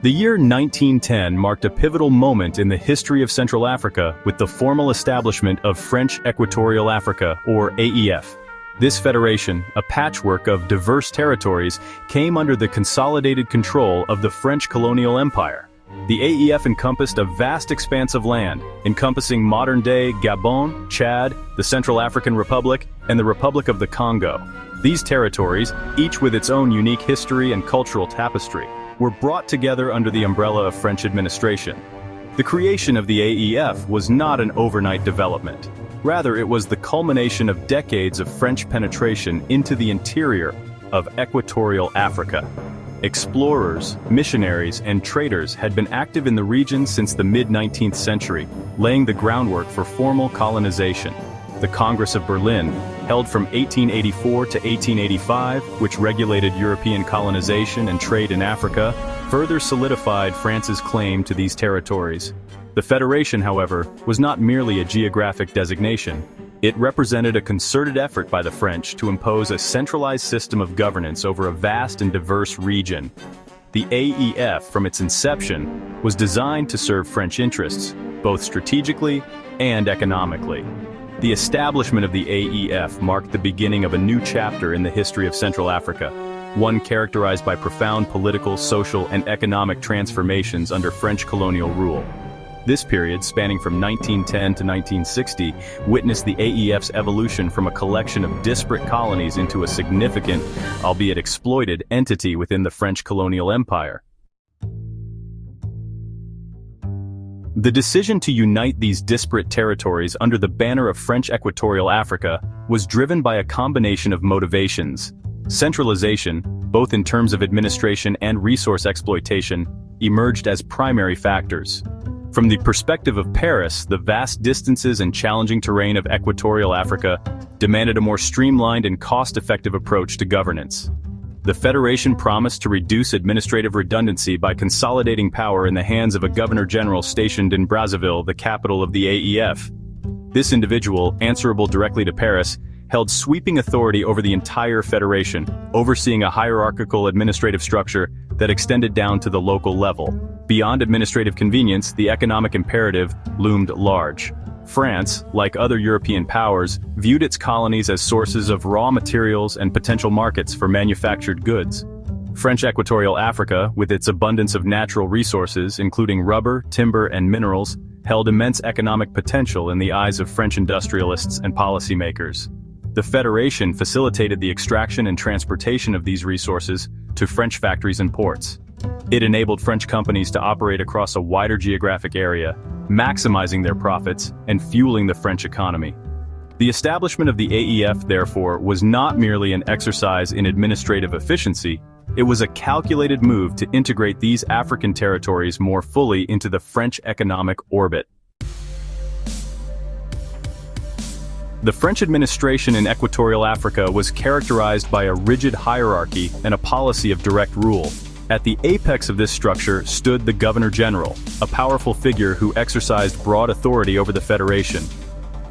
The year 1910 marked a pivotal moment in the history of Central Africa with the formal establishment of French Equatorial Africa, or AEF. This federation, a patchwork of diverse territories, came under the consolidated control of the French colonial empire. The AEF encompassed a vast expanse of land, encompassing modern-day Gabon, Chad, the Central African Republic, and the Republic of the Congo. These territories, each with its own unique history and cultural tapestry, were brought together under the umbrella of French administration. The creation of the AEF was not an overnight development. Rather, it was the culmination of decades of French penetration into the interior of Equatorial Africa. Explorers, missionaries, and traders had been active in the region since the mid-19th century, laying the groundwork for formal colonization. The Congress of Berlin, held from 1884 to 1885, which regulated European colonization and trade in Africa, further solidified France's claim to these territories. The Federation, however, was not merely a geographic designation. It represented a concerted effort by the French to impose a centralized system of governance over a vast and diverse region. The AEF, from its inception, was designed to serve French interests, both strategically and economically. The establishment of the AEF marked the beginning of a new chapter in the history of Central Africa, one characterized by profound political, social, and economic transformations under French colonial rule. This period, spanning from 1910 to 1960, witnessed the AEF's evolution from a collection of disparate colonies into a significant, albeit exploited, entity within the French colonial empire. The decision to unite these disparate territories under the banner of French Equatorial Africa was driven by a combination of motivations. Centralization, both in terms of administration and resource exploitation, emerged as primary factors. From the perspective of Paris, the vast distances and challenging terrain of Equatorial Africa demanded a more streamlined and cost-effective approach to governance. The Federation promised to reduce administrative redundancy by consolidating power in the hands of a governor-general stationed in Brazzaville, the capital of the AEF. This individual, answerable directly to Paris, held sweeping authority over the entire Federation, overseeing a hierarchical administrative structure that extended down to the local level. Beyond administrative convenience, the economic imperative loomed large. France, like other European powers, viewed its colonies as sources of raw materials and potential markets for manufactured goods. French Equatorial Africa, with its abundance of natural resources, including rubber, timber, and minerals, held immense economic potential in the eyes of French industrialists and policymakers. The Federation facilitated the extraction and transportation of these resources to French factories and ports. It enabled French companies to operate across a wider geographic area, maximizing their profits and fueling the French economy. The establishment of the AEF, therefore, was not merely an exercise in administrative efficiency, it was a calculated move to integrate these African territories more fully into the French economic orbit. The French administration in Equatorial Africa was characterized by a rigid hierarchy and a policy of direct rule. At the apex of this structure stood the Governor-General, a powerful figure who exercised broad authority over the Federation.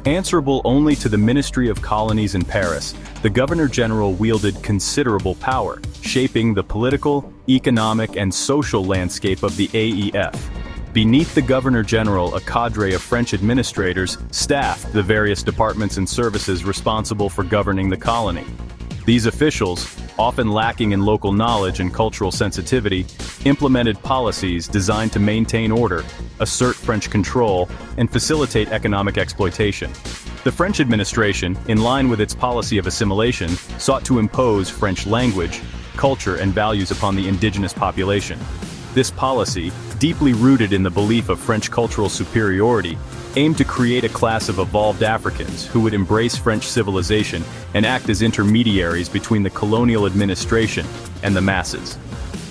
Answerable only to the Ministry of Colonies in Paris, the Governor-General wielded considerable power, shaping the political, economic, and social landscape of the AEF. Beneath the Governor-General, a cadre of French administrators staffed the various departments and services responsible for governing the colony. These officials, often lacking in local knowledge and cultural sensitivity, implemented policies designed to maintain order, assert French control, and facilitate economic exploitation. The French administration, in line with its policy of assimilation, sought to impose French language, culture, and values upon the indigenous population. This policy, deeply rooted in the belief of French cultural superiority, aimed to create a class of evolved Africans who would embrace French civilization and act as intermediaries between the colonial administration and the masses.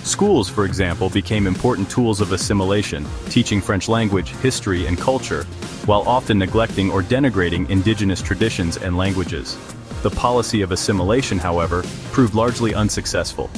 Schools, for example, became important tools of assimilation, teaching French language, history, and culture, while often neglecting or denigrating indigenous traditions and languages. The policy of assimilation, however, proved largely unsuccessful.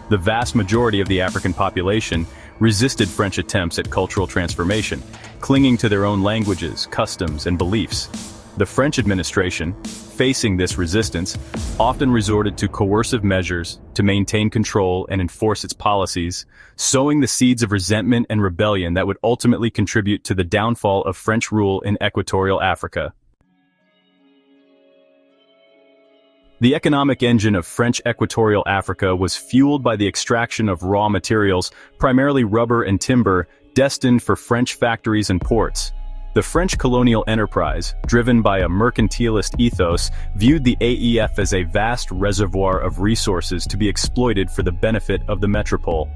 The vast majority of the African population resisted French attempts at cultural transformation, clinging to their own languages, customs, and beliefs. The French administration, facing this resistance, often resorted to coercive measures to maintain control and enforce its policies, sowing the seeds of resentment and rebellion that would ultimately contribute to the downfall of French rule in Equatorial Africa. The economic engine of French Equatorial Africa was fueled by the extraction of raw materials, primarily rubber and timber, destined for French factories and ports. The French colonial enterprise, driven by a mercantilist ethos, viewed the AEF as a vast reservoir of resources to be exploited for the benefit of the metropole.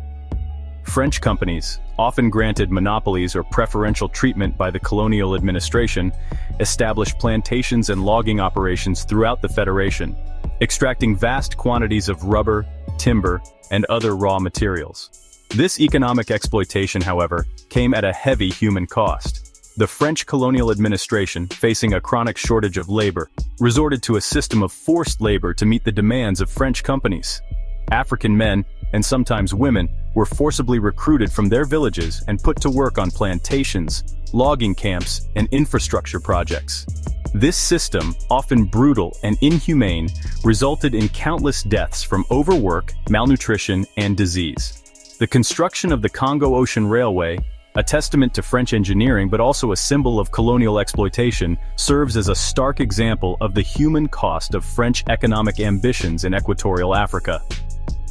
French companies, often granted monopolies or preferential treatment by the colonial administration, established plantations and logging operations throughout the Federation, extracting vast quantities of rubber, timber, and other raw materials. This economic exploitation, however, came at a heavy human cost. The French colonial administration, facing a chronic shortage of labor, resorted to a system of forced labor to meet the demands of French companies. African men, and sometimes women, were forcibly recruited from their villages and put to work on plantations, logging camps, and infrastructure projects. This system, often brutal and inhumane, resulted in countless deaths from overwork, malnutrition, and disease. The construction of the Congo Ocean Railway, a testament to French engineering but also a symbol of colonial exploitation, serves as a stark example of the human cost of French economic ambitions in Equatorial Africa.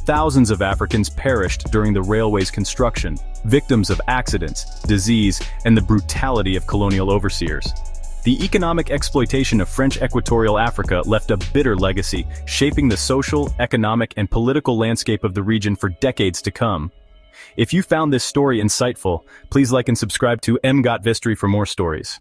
Thousands of Africans perished during the railway's construction, victims of accidents, disease, and the brutality of colonial overseers. The economic exploitation of French Equatorial Africa left a bitter legacy, shaping the social, economic, and political landscape of the region for decades to come. If you found this story insightful, please like and subscribe to emgotvhistory for more stories.